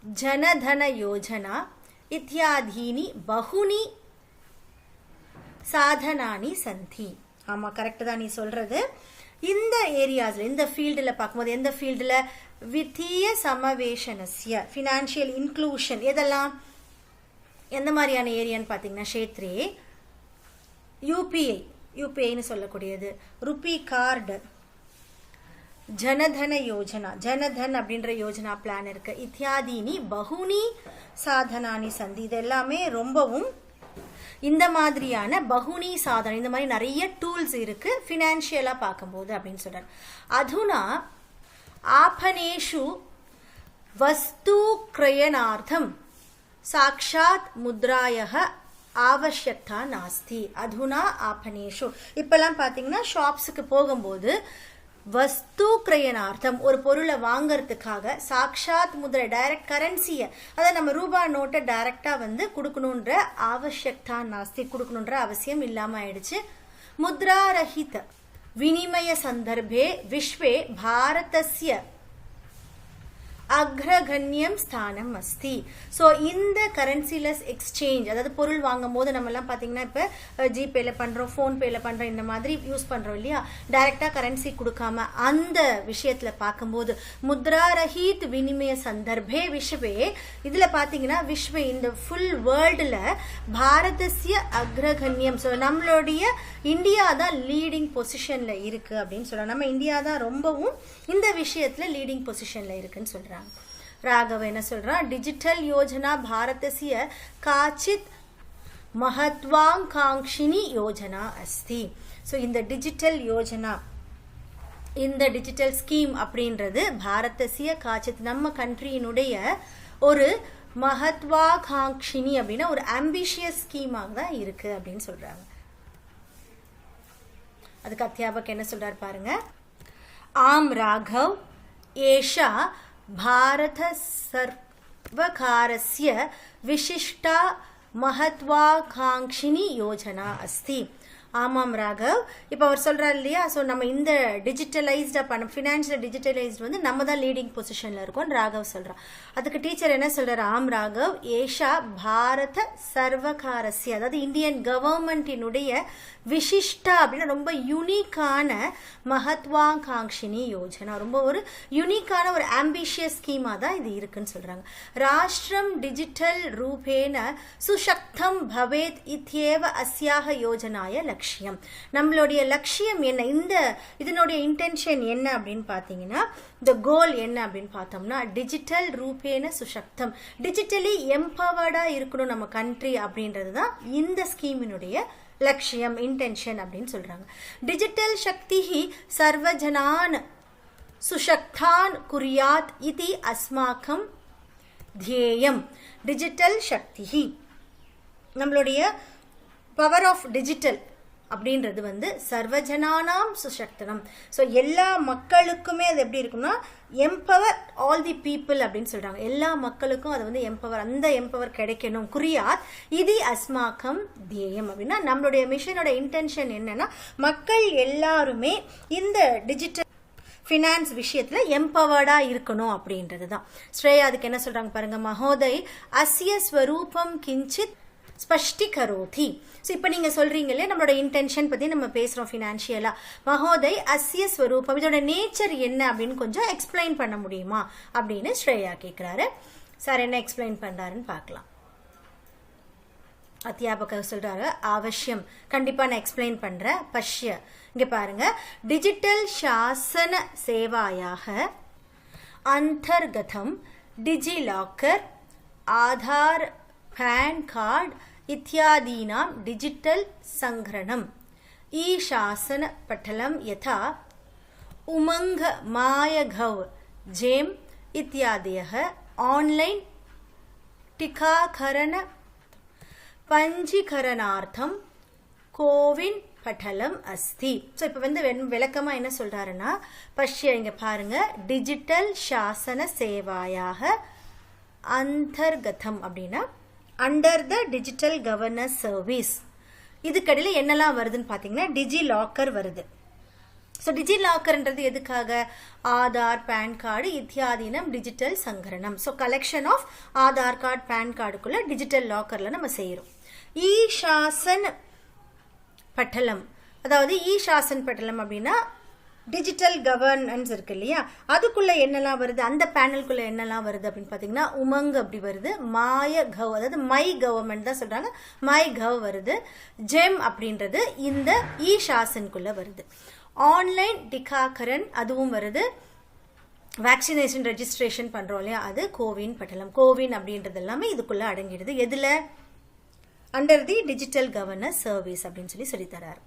ஜனதன யோஜனா இத்தியாதீனி பகுனி சாதனானி சந்தி. ஆமா கரெக்ட் தான் நீ சொல்றது. இந்த ஏரியாஸ்ல இந்த ஃபீல்டுல பார்க்கும்போது எந்த ஃபீல்டுல வித்தீய சமவேஷனஸ்ய ஃபினான்ஷியல் இன்க்ளூஷன் எதெல்லாம் எந்த மாதிரியான ஏரியான்னு பார்த்தீங்கன்னா க்ஷேத்ரே யூபிஐன்னு சொல்லக்கூடியது, ருபி கார்டு, ஜனதன யோஜனா, ஜனதன் அப்படின்ற யோஜனா பிளான் இருக்கு, இத்தியாதீனி பகுனி சாதனானி சந்தி. இது எல்லாமே ரொம்பவும் இந்த மாதிரியான பகுனி சாதனை, இந்த மாதிரி நிறைய டூல்ஸ் இருக்கு ஃபினான்ஷியலா பார்க்கும்போது அப்படின்னு சொல்றாரு. அதுனா ஆபனேஷு வஸ்து கிரயணார்த்தம் சாக்ஷாத் முத்ராயக ஆவசியக்தா நாஸ்தி. அதுனா ஆபனேஷு, இப்பெல்லாம் பாத்தீங்கன்னா ஷாப்ஸுக்கு போகும்போது வஸ்து கிரயணார்த்தம் ஒரு பொருளை வாங்கறதுக்காக சாக்ஷாத் முத்ரை டைரக்ட் கரன்சியை, அதை நம்ம ரூபாய் நோட்டை டைரக்டா வந்து கொடுக்கணுன்ற ஆவசியக்தா நாஸ்தி, கொடுக்கணுன்ற அவசியம் இல்லாம ஆயிடுச்சு. முத்ராரஹித வினிமய சந்தர்ப்பே விஸ்வே பாரதஸ்ய அக்ரகண்யம் ஸ்தானம் அஸ்தி. ஸோ இந்த கரன்சிலெஸ் எக்ஸ்சேஞ்ச், அதாவது பொருள் வாங்கும் போது நம்ம எல்லாம் பார்த்தீங்கன்னா இப்போ ஜிபேல பண்ணுறோம், ஃபோன்பேல பண்ணுறோம், இந்த மாதிரி யூஸ் பண்ணுறோம் இல்லையா, டைரெக்டாக கரன்சி கொடுக்காம அந்த விஷயத்தில் பார்க்கும்போது முத்ராரஹித் வினிமய சந்தர்ப்பே விஸ்வே, இதில் பார்த்தீங்கன்னா விஸ்வே இந்த ஃபுல் வேர்ல்டில் பாரதஸ்ய அக்ரகண்யம், ஸோ நம்மளுடைய இந்தியா தான் லீடிங் பொசிஷனில் இருக்குது அப்படின்னு சொல்கிறோம். நம்ம இந்தியா தான் ரொம்பவும் இந்த விஷயத்தில் லீடிங் பொசிஷனில் இருக்குன்னு சொல்கிறாங்க. ராகவ என்ன சொல்றா, டிஜிட்டல் யோஜனா பாரதஸ்ய காச்சித் மகத்வாங்காங்ஷினி யோஜனா அஸ்தி. ஸோ இந்த டிஜிட்டல் யோஜனா இந்த டிஜிட்டல் ஸ்கீம் அப்படின்றது பாரதசிய காச்சித் நம்ம கண்ட்ரியினுடைய ஒரு மகத்வாகாங்ஷினி அப்படின்னா ஒரு ஆம்பிஷியஸ் ஸ்கீமாக தான் இருக்கு அப்படின்னு சொல்றாங்க. அதுக்கு அத்தியாபக் என்ன சொல்றாரு பாருங்க. ஆம் ராகவ் ஏஷா பாரத சர்வகாரஸ்ய விசிஷ்டா மகத்வாகாங்ஷினி யோஜனா அஸ்தி. ஆமாம் ராகவ், இப்போ அவர் சொல்றாரு இல்லையா, ஸோ நம்ம இந்த டிஜிட்டலைஸ்டா பண்ண ஃபினான்ஷியல் டிஜிட்டலைஸ்ட் வந்து நம்ம தான் லீடிங் பொசிஷன்ல இருக்கோம் ராகவ் சொல்றான். அதுக்கு டீச்சர் என்ன சொல்றாரு, ஆம் ராகவ் ஏஷா பாரத சர்வகாரஸ்ய அதாவது இந்தியன் கவர்மெண்டினுடைய விசிஷ்டா அப்படின்னா ரொம்ப யூனிக்கான மகத்வாகாங்ஷினி யோஜனா, ரொம்ப ஒரு யூனிக்கான ஒரு ஆம்பிஷியஸ் ஸ்கீமா தான் இது இருக்குன்னு சொல்றாங்க. ராஷ்டிரம் டிஜிட்டல் ரூபேன சுசக்தம் பவேத் இத்யேவ அஸ்யாக யோஜனாய லட்சியம். நம்மளுடைய லட்சியம் என்ன, இந்த இதனுடைய இன்டென்ஷன் என்ன அப்படின்னு பார்த்தீங்கன்னா, இந்த கோல் என்ன அப்படின்னு பார்த்தோம்னா டிஜிட்டல் ரூபேன சுசக்தம், டிஜிட்டலி எம்பவர்டா இருக்கணும் நம்ம கண்ட்ரி அப்படின்றது தான் இந்த ஸ்கீமினுடைய லட்சியம், இன்டென்ஷன் அப்படின்னு சொல்றாங்க. டிஜிட்டல் சக்தி சர்வஜனான் சுசக்தான் குரியாத் இதி அஸ்மாக்கம் தியேயம். டிஜிட்டல் சக்தி நம்மளுடைய பவர் ஆஃப் டிஜிட்டல் அப்படின்றது வந்து சர்வஜனானாம் சுசக்தனம். ஸோ எல்லா மக்களுக்குமே அது எப்படி இருக்கும்னா எம்பவர் ஆல் தி பீப்புள் அப்படின்னு சொல்றாங்க. எல்லா மக்களுக்கும் அது வந்து எம்பவர், அந்த எம்பவர் கிடைக்கணும். குறியாத் இது அஸ்மாக்கம் தியேயம் அப்படின்னா நம்மளுடைய மிஷனோட இன்டென்ஷன் என்னன்னா மக்கள் எல்லாருமே இந்த டிஜிட்டல் ஃபினான்ஸ் விஷயத்துல எம்பவர்டா இருக்கணும் அப்படின்றது தான். ஸ்ரேயா அதுக்கு என்ன சொல்றாங்க பாருங்க. மகோதய் அஸ்ய ஸ்வரூபம் கிஞ்சித் ஸ்பஷ்டிகரோதி. ஸோ இப்போ நீங்கள் சொல்றீங்க இல்லையா நம்மளோட இன்டென்ஷன் பற்றி நம்ம பேசுகிறோம் ஃபினான்ஷியலாக. மகோதய் அஸ்ய ஸ்வரூபம் இதோட நேச்சர் என்ன அப்படின்னு கொஞ்சம் எக்ஸ்பிளைன் பண்ண முடியுமா அப்படின்னு ஸ்ரேயா கேட்குறாரு. சார் என்ன எக்ஸ்பிளைன் பண்ணுறாருன்னு பார்க்கலாம். அத்தியாபகர் சொல்றாரு, அவசியம், கண்டிப்பா நான் எக்ஸ்பிளைன் பண்றேன். பஷ்ய, இங்க பாருங்க. டிஜிட்டல் சாசன சேவாயாக அந்தர்கதம் DigiLocker, Aadhaar, PAN card இத்தியாதீனாம் டிஜிட்டல் சங்கிரணம் ई शासन पटलम यथा उमंग मायघव जेम इत्यादयः ऑनलाइन टीकाकरण पंजीकरणार्थम கோவின் பட்டலம் அஸ்தி. ஸோ இப்போ வந்து விளக்கமாக என்ன சொல்கிறாருன்னா, பஷ்ய இங்கே பாருங்க, டிஜிட்டல் சாசன சேவாயாக அந்தர்கதம் அப்படின்னா under the digital governance service. இதுக்கடையில் என்னெல்லாம் வருதுன்னு பார்த்தீங்கன்னா டிஜி லாக்கர் வருது. ஸோ டிஜி லாக்கர்ன்றது எதுக்காக? ஆதார், பேன் கார்டு இத்தியாதீனம் டிஜிட்டல் சங்கரணம். So collection of Aadhaar card, PAN கார்டுக்குள்ள டிஜிட்டல் லாக்கரில் நம்ம செய்கிறோம். இ சாசன் பட்டலம், அதாவது இ சாசன் பட்டலம் அப்படின்னா டிஜிட்டல் கவர்னன்ஸ் இருக்கு இல்லையா, அதுக்குள்ள என்னெல்லாம் வருது, அந்த பேனலுக்குள்ள என்னெல்லாம் வருது அப்படின்னு பார்த்தீங்கன்னா உமங் அப்படி வருது, மாய கவ் அதாவது மை கவர்மெண்ட் தான் சொல்றாங்க, மை கவ் வருது, ஜெம் அப்படின்றது இந்த இ சாசனுக்குள்ள வருது. ஆன்லைன் டிகாகரன் அதுவும் வருது, வேக்சினேஷன் ரெஜிஸ்ட்ரேஷன் பண்றோம் இல்லையா, அது கோவின் பட்டலம். கோவின் அப்படின்றது எல்லாமே இதுக்குள்ள அடங்கிடுது. எதுல? Under the digital governance service அப்படின்னு சொல்லி தராரு.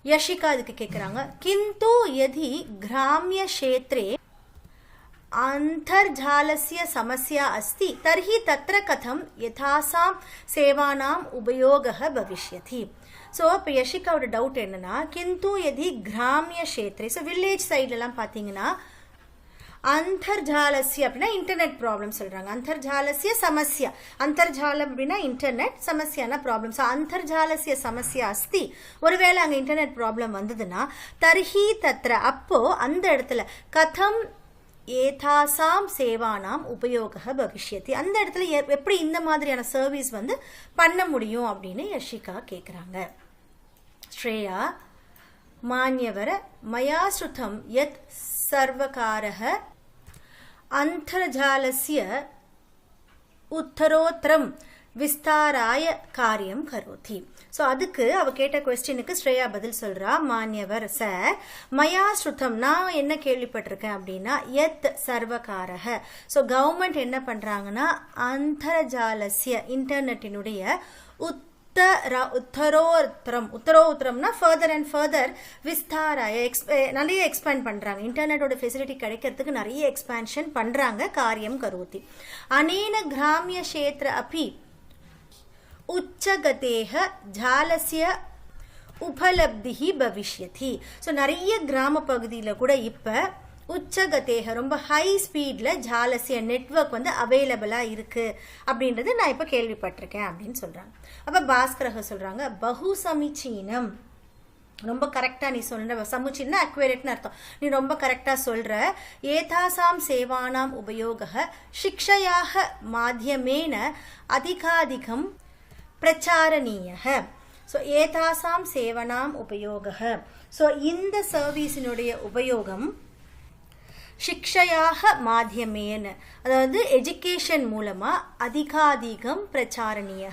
यशिका அதுக்கு கேக்குறாங்க, किंतु यदि ग्राम्य क्षेत्रे अंतर्जालस्य समस्या अस्ति तर्हि तत्र कथं यथासां सेवानां उपयोगः भविष्यति. ஸோ இப்போ யஷிகாவோட டவுட் என்னன்னா, किंतु यदि ग्राम्य क्षेत्रे, ஸோ வில்லேஜ் சைட்லலாம் பார்த்தீங்கன்னா அந்தர்ஜாலசிய அப்படின்னா இன்டர்நெட் ப்ராப்ளம் சொல்றாங்க. அந்தர்ஜாலசிய சமஸ்யா, அந்தர்ஜாலம் அப்படின்னா இன்டர்நெட், சமஸ்யான ப்ராப்ளம். ஸோ அந்தர்ஜாலசிய சமஸ்யா அஸ்தி, ஒருவேளை அங்கே இன்டர்நெட் ப்ராப்ளம் வந்ததுன்னா தர்ஹி தத்ர, அப்போ அந்த இடத்துல கதம் ஏதாசாம் சேவானாம் உபயோக பவிஷ்யத்தி, அந்த இடத்துல எப்படி இந்த மாதிரியான சர்வீஸ் வந்து பண்ண முடியும் அப்படின்னு யஷிகா கேட்குறாங்க. ஸ்ரேயா, மான்யவர மயா ஸ்ருதம் யத் சர்வகாரः அந்தர்ஜாலஸ்ய உத்தரோத்தரம் விஸ்தாராய காரியம் கரோதி. ஸோ அதுக்கு அவ கேட்ட கொஸ்டினுக்கு ஸ்ரேயா பதில் சொல்றா, மான்யவர் சார், மயா ஸ்ருதம், நான் என்ன கேள்விப்பட்டிருக்கேன் அப்படின்னா, யத் சர்வகாரக, ஸோ கவர்மெண்ட் என்ன பண்றாங்கன்னா அந்தர்ஜாலஸ்ய இன்டர்நெட்டினுடைய உத்தரோத்தரம்னா ஃபர்தர் அண்ட் ஃபர்தர் விஸ்தாராய நிறைய எக்ஸ்பேண்ட் பண்றாங்க. இன்டர்நெட்டோட ஃபெசிலிட்டி கிடைக்கிறதுக்கு நிறைய எக்ஸ்பான்ஷன் பண்றாங்க. காரியம் கரோதி. அனேன கிராமிய கஷேத்திர அபி உச்சகதேஹ ஜாலஸ்ய உபலப்திஹி பவிஷ்யதி. ஸோ நிறைய கிராம பகுதியில் கூட இப்போ உச்சகதேக ரொம்ப ஹை ஸ்பீட்ல ஜாலசிய நெட்வொர்க் வந்து அவைலபிளா இருக்கு அப்படின்றது நான் இப்ப கேள்விப்பட்டிருக்கேன் அப்படின்னு சொல்றாங்க. அப்ப பாஸ்கரக சொல்றாங்க பகு சமீச்சீனம், ரொம்ப கரெக்டா நீ சொல்ற. சமுச்சீனா அக்யூரேட்னு அர்த்தம். நீ ரொம்ப கரெக்டா சொல்ற. ஏதாசாம் சேவானாம் உபயோக சிக்ஷையாக மாத்தியமேன அதிகாதிகம் பிரச்சாரணீய. ஸோ ஏதாசாம் சேவனாம் உபயோக, ஸோ இந்த சர்வீஸினுடைய உபயோகம் சிக்ஷையாக மாத்தியமேன, அதாவது எஜுகேஷன் மூலமா அதிகாதிகம் பிரச்சாரணிய.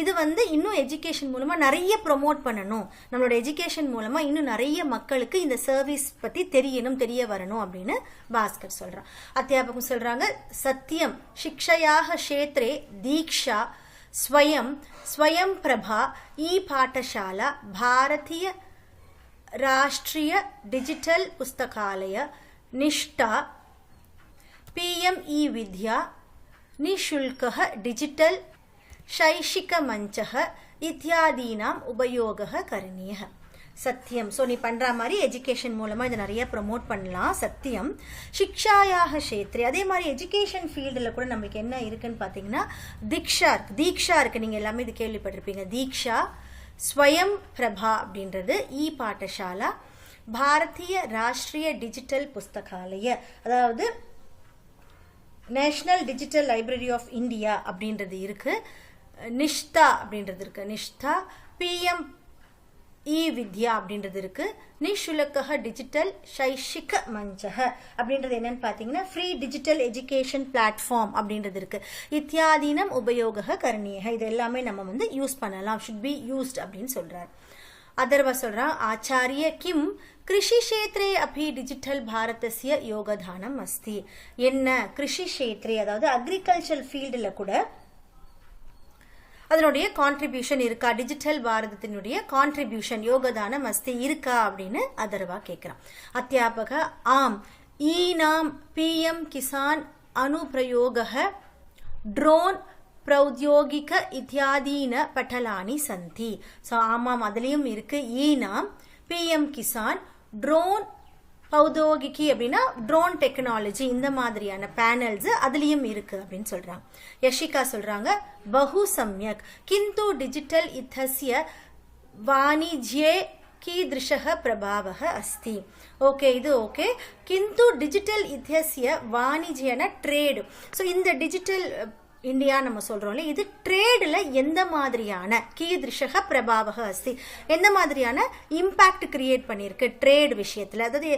இது வந்து இன்னும் எஜுகேஷன் மூலமா நிறைய ப்ரொமோட் பண்ணணும், நம்மளோட எஜுகேஷன் மூலமா இன்னும் நிறைய மக்களுக்கு இந்த சர்வீஸ் பத்தி தெரியணும், தெரிய வரணும் அப்படின்னு பாஸ்கர் சொல்றான். அத்தியாபகம் சொல்றாங்க சத்தியம் சிக்ஷையாக கஷேத்ரே தீக்ஷா ஸ்வயம் பிரபா இ பாடசாலா பாரதிய ராஷ்டிரிய டிஜிட்டல் புஸ்தகாலய निष्ठा पीएम ई विद्या निःशुल्कः डिजिटल शैक्षिक मंचः इत्यादीनाम उपयोगः करणीयः. சத்தியம். ஸோ நீ பண்ற மாதிரி எஜுகேஷன் மூலமா இதை நிறைய ப்ரொமோட் பண்ணலாம். சத்தியம் சிக்ஷாயாக கஷேத்ரே. அதே மாதிரி எஜுகேஷன் ஃபீல்டில் கூட நம்மளுக்கு என்ன இருக்குன்னு பார்த்தீங்கன்னா தீக்ஷா இருக்கு. நீங்க எல்லாமே இது கேள்விப்பட்டிருப்பீங்க. தீக்ஷா ஸ்வயம் பிரபா அப்படின்றது இ பாடசாலா பாரதிய ராஷ்டிரிய டிஜிட்டல் புஸ்தகாலய, அதாவது national digital library of India அப்படின்றது இருக்கு. நிஷ்தா அப்படின்றது இருக்கு. நிஷ்தா பிஎம் இ வித்யா அப்படின்றது இருக்கு. நிஷுல்கஹ டிஜிட்டல் சைஷிக மஞ்சக அப்படின்றது என்னன்னு பார்த்தீங்கன்னா ஃப்ரீ டிஜிட்டல் எஜுகேஷன் பிளாட்ஃபார்ம் அப்படின்றது இருக்கு. இத்தியாதீனம் உபயோக கரணிய, இது எல்லாமே நம்ம வந்து யூஸ் பண்ணலாம், ஷுட் பி யூஸ்ட் அப்படின்னு சொல்றாரு. அதர்வா சொல்றான் ஆச்சாரிய கிம் கிருஷி கஷேத்ரே அபி டிஜிட்டல் பாரதஸ்ய யோகதானம் அஸ்தி. என்ன கிருஷி கஷேத்ரே, அதாவது அக்ரிகல்ச்சர் ஃபீல்டில் கூட அதனுடைய கான்ட்ரிபியூஷன் இருக்கா, டிஜிட்டல் பாரதத்தினுடைய கான்ட்ரிபியூஷன் யோகதானம் அஸ்தி இருக்கா அப்படின்னு அதர்வா கேட்கிறான். அத்தியாபக ஆம் ஈனாம் பிஎம் கிசான் அனுப்பிரயோக ட்ரோன் பிரௌத்யோகிக இத்தியாதீன பட்டலானி சந்தி. ஸோ ஆமாம் அதுலேயும் இருக்கு. ஈனாம் பிஎம் கிசான் ட்ரோன் பிரௌத்யோகிகி அப்படின்னா ட்ரோன் டெக்னாலஜி, இந்த மாதிரியான பேனல்ஸ் அதுலேயும் இருக்கு அப்படின்னு சொல்றாங்க. யஷிகா சொல்றாங்க பகு சம்யக் கிந்து டிஜிட்டல் இத்தஸ்ய வாணிஜ்யே कीदृशः प्रभावः अस्ति. ओके இது ஓகே. किन्तु डिजिटल इत्यस्य वाणिज्यன ட்ரேட். ஸோ இந்த டிஜிட்டல் இந்தியா நம்ம சொல்றோம்ல, இது ட்ரேடில் எந்த மாதிரியான கீதிருஷக பிரபாவக அஸ்தி, எந்த மாதிரியான இம்பாக்ட் கிரியேட் பண்ணியிருக்கு ட்ரேட் விஷயத்தில், அதாவது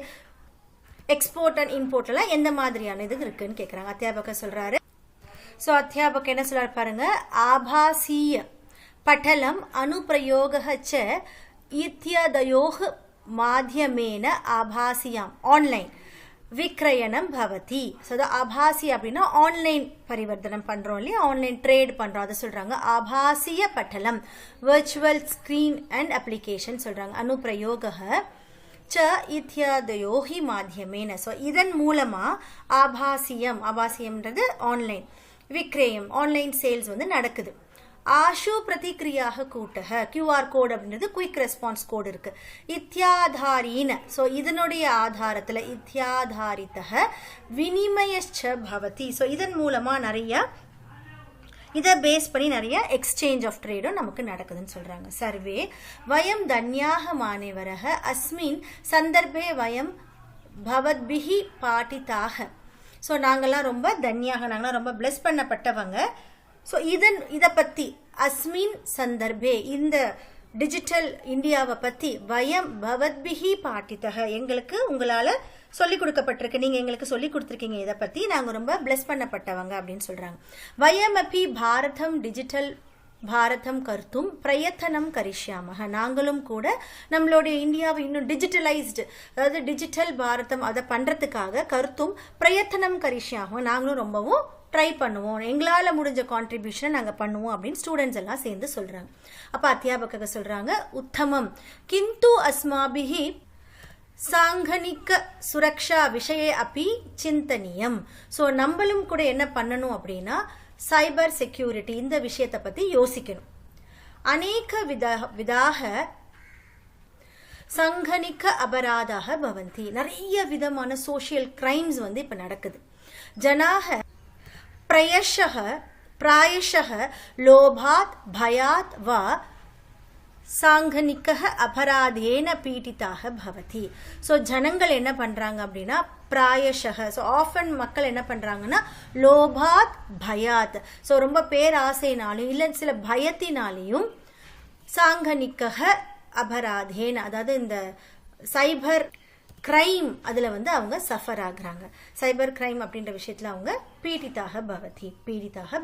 எக்ஸ்போர்ட் அண்ட் இம்போர்ட்லாம் எந்த மாதிரியான இது இருக்குன்னு கேட்குறாங்க. அத்தியாபக சொல்றாரு. ஸோ அத்தியாபக என்ன சொல்றாரு பாருங்க. ஆபாசிய பட்டலம் அனுப்பிரயோக ச இத்யதயோஹ மாத்தியமேன ஆபாசியாம் ஆன்லைன் விக்ரயணம் பவதி. ஸோ ஆபாசி அப்படின்னா ஆன்லைன் பரிவர்த்தனம் பண்றோம் இல்லையா, ஆன்லைன் ட்ரேட் பண்றோம், அதை சொல்றாங்க. ஆபாசிய பட்டலம் வர்ச்சுவல் ஸ்கிரீன் அண்ட் அப்ளிகேஷன் சொல்றாங்க. அனுப்பிரயோக ச இத்யதயோஹி மாத்தியமேன. ஸோ இதன் மூலமா ஆபாசியம்ன்றது ஆன்லைன், விக்ரயம் ஆன்லைன் சேல்ஸ் வந்து நடக்குது. ஆஷு பிரதிக்ரியாக கூட்டக கியூஆர் கோட் அப்படின்றது குயிக் ரெஸ்பான்ஸ் கோட் இருக்கு. இத்தியாதாரீன, ஸோ இதனுடைய ஆதாரத்தில் இத்தியாதாரித்தக வினிமயச்ச பவதி. ஸோ இதன் மூலமா நிறைய இதை பேஸ் பண்ணி நிறைய எக்ஸ்சேஞ்ச் ஆஃப் ட்ரேடும் நமக்கு நடக்குதுன்னு சொல்றாங்க. சர்வே வயம் தன்யாக மாணவரக அஸ்மின் சந்தர்ப்பே வயம் பவத்பிஹி பாட்டிதாக. ஸோ நாங்கள்லாம் ரொம்ப தன்யாக, நாங்களாம் ரொம்ப பிளஸ் பண்ணப்பட்டவங்க. ஸோ இதை பற்றி அஸ்மின் சந்தர்ப்பே, இந்த டிஜிட்டல் இந்தியாவை பற்றி வயம் பவத்பிஹி பாட்டித்தக, எங்களுக்கு உங்களால் சொல்லிக் கொடுக்கப்பட்டிருக்கு, நீங்கள் எங்களுக்கு சொல்லிக் கொடுத்துருக்கீங்க, இதை பற்றி நாங்கள் ரொம்ப பிளஸ் பண்ணப்பட்டவங்க அப்படின்னு சொல்கிறாங்க. வயம் அப்பி பாரதம் டிஜிட்டல் பாரதம் கர்த்தும் பிரயத்தனம் கரிஷ்யாமக. நாங்களும் கூட நம்மளுடைய இந்தியாவை இன்னும் டிஜிட்டலைஸ்டு, அதாவது டிஜிட்டல் பாரதம் அதை பண்ணுறதுக்காக கர்த்தும் பிரயத்தனம் கரிஷ்யாமக, நாங்களும் ரொம்பவும் ட்ரை பண்ணுவோம், எங்களால் முடிஞ்ச கான்ட்ரிபியூஷனை நாங்கள் பண்ணுவோம் அப்படின்னு ஸ்டூடெண்ட்ஸ் எல்லாம் சேர்ந்து சொல்கிறாங்க. அப்போ அத்தியாபக சொல்கிறாங்க, உத்தமம் கிந்து அஸ்மாபிஹி சாங்கனிக்க சுரக்ஷா விஷய அப்பி சிந்தனியம். ஸோ நம்மளும் கூட என்ன பண்ணணும் அப்படின்னா சைபர் செக்யூரிட்டி இந்த விஷயத்தை பற்றி யோசிக்கணும். அநேக விதாக சங்கனிக்க அபராதாக பவந்தி. நிறைய விதமான சோஷியல் கிரைம்ஸ் வந்து இப்ப நடக்குது. ஜனாக பிராயஷக லோபாத் பயாத் வா சாங்கனிக்க அபராதேன பீடிதாக பவதி. ஸோ ஜனங்கள் என்ன பண்றாங்க அப்படின்னா பிராயஷக, ஸோ ஆஃபன் மக்கள் என்ன பண்றாங்கன்னா லோபாத் பயாத், ஸோ ரொம்ப பேராசைனாலையும் இல்லை சில பயத்தினாலையும் சாங்கனிக்க அபராதேன, அதாவது இந்த சைபர் கிரைம் அதில் வந்து அவங்க சஃபர் ஆகுறாங்க. சைபர் கிரைம் அப்படின்ற விஷயத்தில் அவங்க பீடிதாக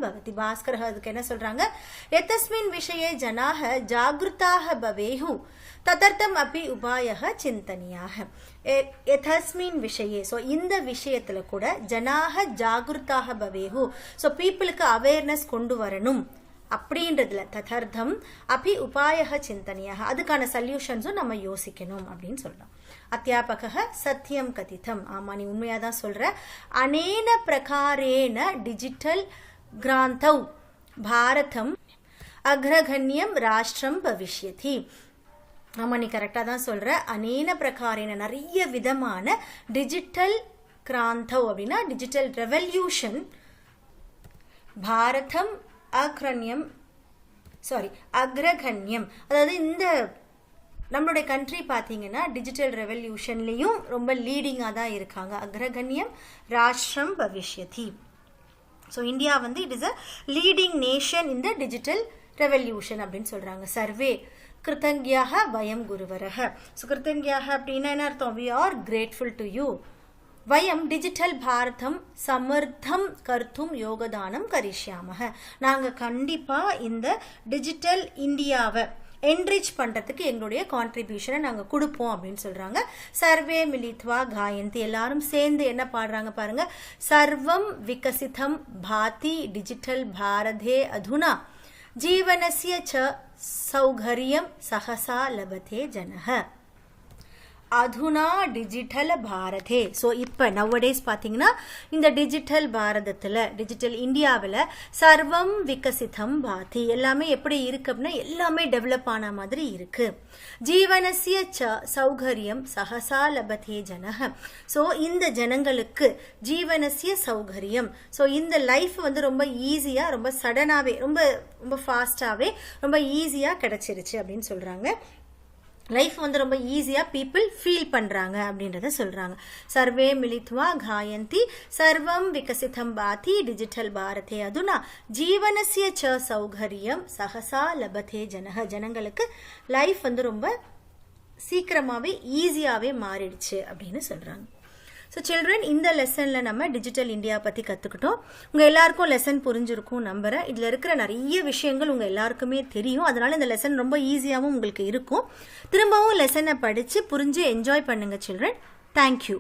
பவதி. பாஸ்கர் அதுக்கு என்ன சொல்றாங்க, எதஸ்மின் விஷயே ஜனாக ஜாகிருதாக பவேஹு ததர்த்தம் அப்படி உபாயக சிந்தனியாக. எதஸ்மின் விஷயே, ஸோ இந்த விஷயத்துல கூட ஜனாக ஜாகிருதாக பவேஹு, ஸோ பீப்புளுக்கு அவேர்னஸ் கொண்டு வரணும் அப்படின்றதுல ததர்த்தம் அப்படி உபாயக சிந்தனியாக, அதுக்கான சொல்யூஷன்ஸும் நம்ம யோசிக்கணும் அப்படின்னு சொல்றோம். அத்தியாபக சத்தியம் கதிதம், ஆமா நீ உண்மையாதான் சொல்ற. அனேன பிரகாரேன டிஜிட்டல் கிராந்தவ் பாரதம் அக்ரகண்யம் ராஷ்டிரம் பவிஷ்யதி. ஆமா நீ கரெக்டா தான் சொல்ற. அனேன பிரகாரேன நிறைய விதமான டிஜிட்டல் கிராந்தவ் அப்படின்னா டிஜிட்டல் ரெவல்யூஷன், பாரதம் அக்ரகண்யம், அதாவது இந்த நம்மளுடைய கண்ட்ரி பார்த்தீங்கன்னா டிஜிட்டல் ரெவல்யூஷன்லையும் ரொம்ப லீடிங்காக தான் இருக்காங்க. அக்ரகண்யம் ராஷ்டிரம் பவிஷ்யதி. ஸோ இந்தியா வந்து it is a leading nation in the digital revolution அப்படின்னு சொல்றாங்க. சர்வே கிருத்தங்கியாக வயம் குருவரக. ஸோ கிருத்தங்கியாக அப்படின்னா என்ன அர்த்தம், we are grateful to you. வயம் டிஜிட்டல் பாரதம் சமர்த்தம் கர்த்தும் யோகதானம் கரிஷ்யாமக. நாங்கள் கண்டிப்பாக இந்த டிஜிட்டல் இந்தியாவை என்ரிச் பண்ணுறதுக்கு எங்களுடைய கான்ட்ரிபியூஷனை நாங்கள் கொடுப்போம் அப்படின்னு சொல்கிறாங்க. சர்வே மிலித்வா காயந்தி, எல்லாரும் சேர்ந்து என்ன பாடுறாங்க பாருங்க, சர்வம் விகசிதம் பாதி டிஜிட்டல் பாரதே அதுனா ஜீவனஸ்ய ச சௌகரியம் சகசா லபதே ஜனஹ. அதுனா டிஜிட்டல் பாரதே. ஸோ இப்போ நவடேஸ் பார்த்தீங்கன்னா இந்த டிஜிட்டல் பாரதத்தில் டிஜிட்டல் இந்தியாவில் சர்வம் விகசிதம் பாதி, எல்லாமே எப்படி இருக்கு அப்படின்னா எல்லாமே டெவலப் ஆன மாதிரி இருக்கு. ஜீவனசிய சௌகரியம் சகசா லபதே ஜனஹ. ஸோ இந்த ஜனங்களுக்கு ஜீவனசிய சௌகரியம், ஸோ இந்த லைஃப் வந்து ரொம்ப ஈஸியாக ரொம்ப சடனாகவே ரொம்ப ரொம்ப ஃபாஸ்டாகவே ரொம்ப ஈஸியாக கிடைச்சிருச்சு அப்படின்னு சொல்கிறாங்க. லைஃப் வந்து ரொம்ப ஈஸியாக பீப்புள் ஃபீல் பண்ணுறாங்க அப்படின்றத சொல்கிறாங்க. சர்வே மிலித்வா காயந்தி சர்வம் விகசிதம் பாதி டிஜிட்டல் பாரதே அதுனா ஜீவனசிய ச சௌகரியம் சகசா லபதே ஜனஹ. ஜனங்களுக்கு லைஃப் வந்து ரொம்ப சீக்கிரமாகவே ஈஸியாகவே மாறிடுச்சு அப்படின்னு சொல்கிறாங்க. ஸோ சில்ட்ரன், இந்த லெசனில் நம்ம டிஜிட்டல் இந்தியா பற்றி கற்றுக்கிட்டோம். உங்கள் எல்லாருக்கும் லெசன் புரிஞ்சிருக்கும் நம்புகிறேன். இதில் இருக்கிற நிறைய விஷயங்கள் உங்கள் எல்லாருக்குமே தெரியும். அதனால் இந்த லெசன் ரொம்ப ஈஸியாகவும் உங்களுக்கு இருக்கும். திரும்பவும் லெசனை படித்து புரிஞ்சு என்ஜாய் பண்ணுங்கள் சில்ட்ரன். தேங்க்யூ.